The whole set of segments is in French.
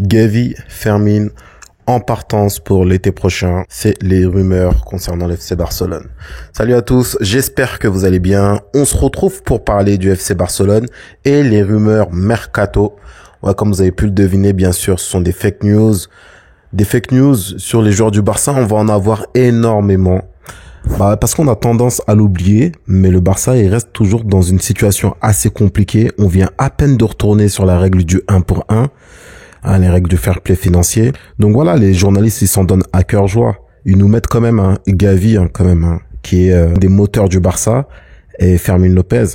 Gavi, Fermin en partance pour l'été prochain. C'est les rumeurs concernant l'FC Barcelone. Salut à tous, j'espère que vous allez bien. On se retrouve pour parler du FC Barcelone et les rumeurs mercato. Ouais, comme vous avez pu le deviner, bien sûr, ce sont des fake news. Des fake news sur les joueurs du Barça, on va en avoir énormément. Parce qu'on a tendance à l'oublier, mais le Barça, il reste toujours dans une situation assez compliquée. On vient à peine de retourner sur la règle du 1 pour 1, les règles du fair play financier. Donc voilà, les journalistes, ils s'en donnent à cœur joie. Ils nous mettent quand même Gavi, qui est un des moteurs du Barça, et Fermin Lopez,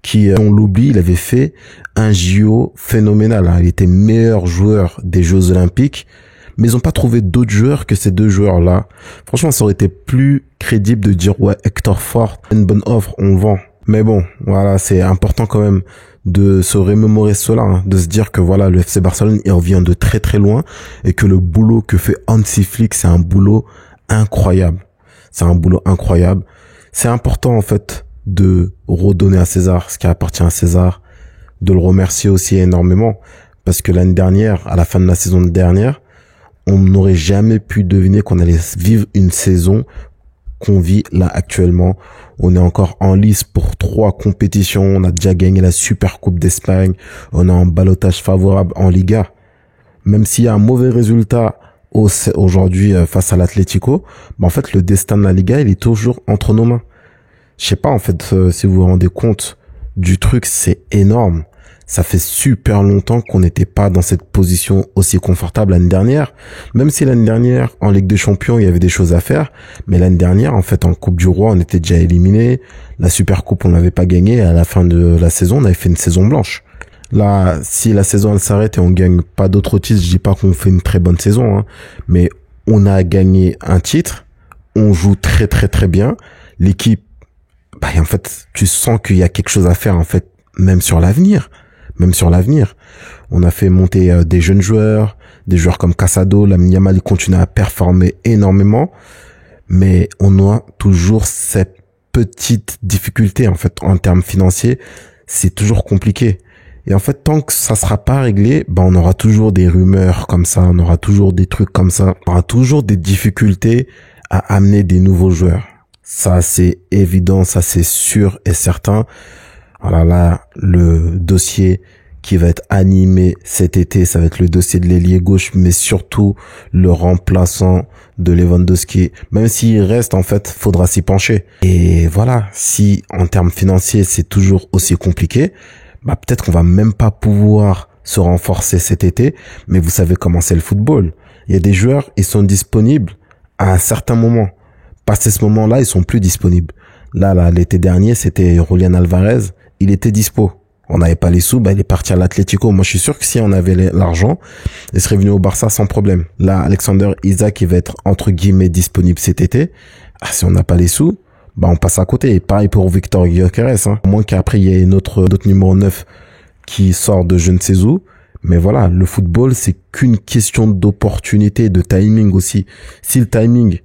qui, on l'oublie, il avait fait un JO phénoménal. Il était meilleur joueur des Jeux Olympiques. Mais ils ont pas trouvé d'autres joueurs que ces deux joueurs-là. Franchement, ça aurait été plus crédible de dire, ouais, Hector Fort, une bonne offre, on le vend. Mais bon, voilà, c'est important quand même de se remémorer cela, de se dire que voilà, le FC Barcelone, il revient de très très loin et que le boulot que fait Hansi Flick, c'est un boulot incroyable. C'est un boulot incroyable. C'est important, en fait, de redonner à César ce qui appartient à César, de le remercier aussi énormément. Parce que l'année dernière, à la fin de la saison dernière, on n'aurait jamais pu deviner qu'on allait vivre une saison qu'on vit là actuellement. On est encore en lice pour 3 compétitions. On a déjà gagné la Super Coupe d'Espagne. On a un ballottage favorable en Liga. Même s'il y a un mauvais résultat aujourd'hui face à l'Atlético, en fait, le destin de la Liga, il est toujours entre nos mains. Je sais pas, en fait, si vous vous rendez compte du truc, c'est énorme. Ça fait super longtemps qu'on n'était pas dans cette position aussi confortable l'année dernière. Même si l'année dernière, en Ligue des Champions, il y avait des choses à faire. Mais l'année dernière, en fait, en Coupe du Roi, on était déjà éliminé. La Super Coupe, on l'avait pas gagnée. À la fin de la saison, on avait fait une saison blanche. Là, si la saison, elle s'arrête et on gagne pas d'autres titres, je dis pas qu'on fait une très bonne saison, mais on a gagné un titre. On joue très, très, très bien. L'équipe, en fait, tu sens qu'il y a quelque chose à faire, en fait, même sur l'avenir. On a fait monter des jeunes joueurs, des joueurs comme Casado, Lamine Yamal, continue à performer énormément, mais on a toujours cette petite difficulté, en fait, en termes financiers, c'est toujours compliqué. Et en fait, tant que ça sera pas réglé, on aura toujours des rumeurs comme ça, on aura toujours des trucs comme ça, on aura toujours des difficultés à amener des nouveaux joueurs. Ça, c'est évident, ça, c'est sûr et certain. Alors là, le dossier qui va être animé cet été, ça va être le dossier de l'ailier gauche, mais surtout le remplaçant de Lewandowski. Même s'il reste, en fait, faudra s'y pencher. Et voilà, si en termes financiers, c'est toujours aussi compliqué, peut-être qu'on va même pas pouvoir se renforcer cet été, mais vous savez comment c'est le football. Il y a des joueurs, ils sont disponibles à un certain moment. Passé ce moment-là, ils sont plus disponibles. Là, l'été dernier, c'était Julián Alvarez. Il était dispo. On n'avait pas les sous, il est parti à l'Atlético. Moi, je suis sûr que si on avait l'argent, il serait venu au Barça sans problème. Là, Alexander Isak, il va être, entre guillemets, disponible cet été. Si on n'a pas les sous, on passe à côté. Et pareil pour Victor Gyökeres, À moins qu'après, il y ait notre numéro 9 qui sort de je ne sais où. Mais voilà, le football, c'est qu'une question d'opportunité, de timing aussi. Si le timing,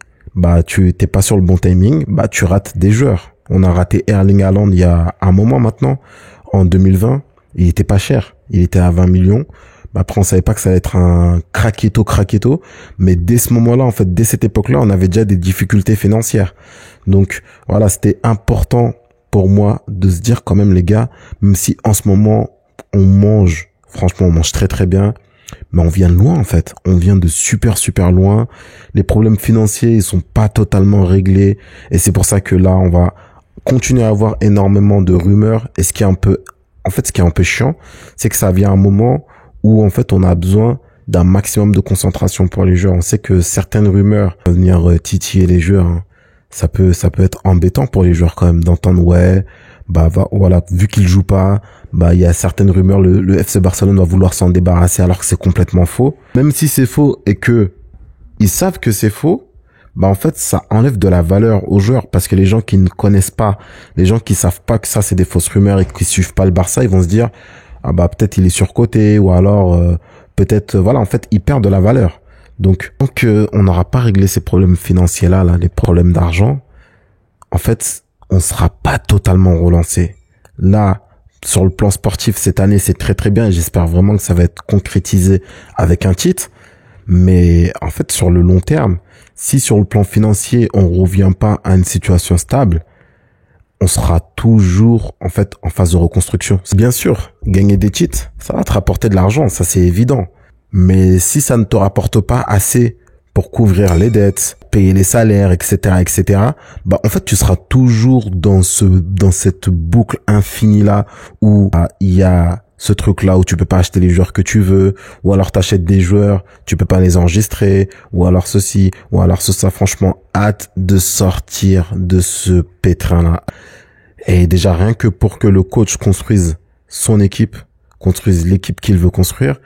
tu t'es pas sur le bon timing, tu rates des joueurs. On a raté Erling Haaland il y a un moment maintenant, en 2020. Il était pas cher. Il était à 20 millions. Après, on savait pas que ça allait être un craquetto. Mais dès ce moment-là, en fait, dès cette époque-là, on avait déjà des difficultés financières. Donc, voilà, c'était important pour moi de se dire quand même, les gars, même si en ce moment, franchement, on mange très très bien. Mais on vient de loin, en fait. On vient de super, super loin. Les problèmes financiers, ils sont pas totalement réglés. Et c'est pour ça que là, on va continuer à avoir énormément de rumeurs. Et ce qui est un peu chiant, c'est que ça vient à un moment où, en fait, on a besoin d'un maximum de concentration pour les joueurs. On sait que certaines rumeurs peuvent venir titiller les joueurs. Ça peut être embêtant pour les joueurs quand même d'entendre, voilà, vu qu'ils jouent pas, il y a certaines rumeurs, le FC Barcelone va vouloir s'en débarrasser alors que c'est complètement faux. Même si c'est faux et que ils savent que c'est faux, en fait, ça enlève de la valeur aux joueurs parce que les gens qui ne connaissent pas, les gens qui savent pas que ça c'est des fausses rumeurs et qui suivent pas le Barça, ils vont se dire, peut-être il est surcoté ou alors, peut-être, en fait, ils perdent de la valeur. Donc, tant qu'on n'aura pas réglé ces problèmes financiers-là, les problèmes d'argent, en fait, on sera pas totalement relancé. Là, sur le plan sportif, cette année, c'est très très bien et j'espère vraiment que ça va être concrétisé avec un titre. Mais en fait, sur le long terme, si sur le plan financier, on revient pas à une situation stable, on sera toujours en fait en phase de reconstruction. Bien sûr, gagner des titres, ça va te rapporter de l'argent, ça c'est évident. Mais si ça ne te rapporte pas assez pour couvrir les dettes, payer les salaires, etc., bah en fait tu seras toujours dans cette boucle infinie là où il y a ce truc là où tu peux pas acheter les joueurs que tu veux, ou alors t'achètes des joueurs, tu peux pas les enregistrer, ou alors ceci, ou alors ça. Franchement, hâte de sortir de ce pétrin là. Et déjà rien que pour que le coach construise son équipe, construise l'équipe qu'il veut construire,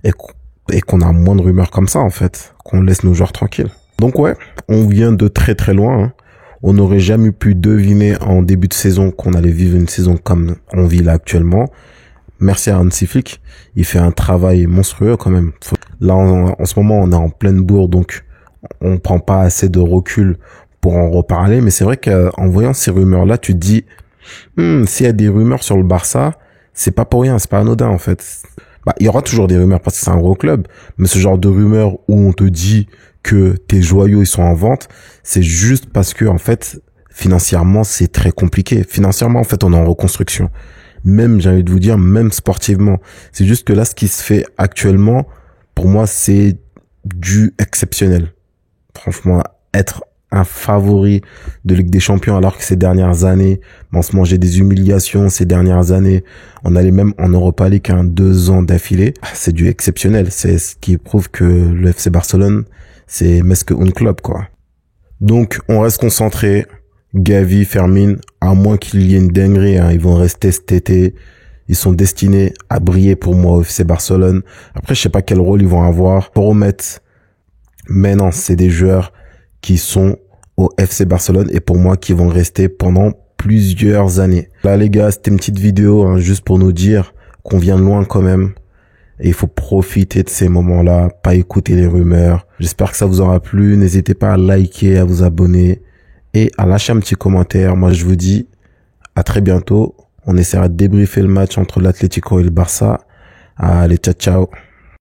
et qu'on a moins de rumeurs comme ça en fait, qu'on laisse nos joueurs tranquilles. Donc ouais, on vient de très très loin. Hein. On n'aurait jamais pu deviner en début de saison qu'on allait vivre une saison comme on vit là actuellement. Merci à Hansi Flick, il fait un travail monstrueux quand même. Là, en ce moment, on est en pleine bourre, donc on prend pas assez de recul pour en reparler. Mais c'est vrai qu'en voyant ces rumeurs-là, tu te dis, s'il y a des rumeurs sur le Barça, c'est pas pour rien, c'est pas anodin en fait. Bah, il y aura toujours des rumeurs parce que c'est un gros club, mais ce genre de rumeurs où on te dit que tes joyaux ils sont en vente, c'est juste parce que en fait, financièrement, c'est très compliqué. Financièrement, en fait, on est en reconstruction. Même, j'ai envie de vous dire, même sportivement. C'est juste que là, ce qui se fait actuellement, pour moi, c'est du exceptionnel. Franchement, être un favori de Ligue des Champions alors que ces dernières années, on se mangeait des humiliations ces dernières années. On allait même en Europa League 2 ans d'affilée. C'est du exceptionnel. C'est ce qui prouve que le FC Barcelone, c'est mesque un club, quoi. Donc, on reste concentré. Gavi, Fermin, à moins qu'il y ait une dinguerie, hein, ils vont rester cet été. Ils sont destinés à briller pour moi au FC Barcelone. Après, je sais pas quel rôle ils vont avoir. Promettre. Mais non, c'est des joueurs qui sont au FC Barcelone et pour moi qui vont rester pendant plusieurs années. Là, les gars, c'était une petite vidéo, hein, juste pour nous dire qu'on vient de loin quand même. Et il faut profiter de ces moments-là, pas écouter les rumeurs. J'espère que ça vous aura plu. N'hésitez pas à liker, à vous abonner. Et à lâcher un petit commentaire. Moi, je vous dis à très bientôt. On essaiera de débriefer le match entre l'Atlético et le Barça. Allez, ciao, ciao.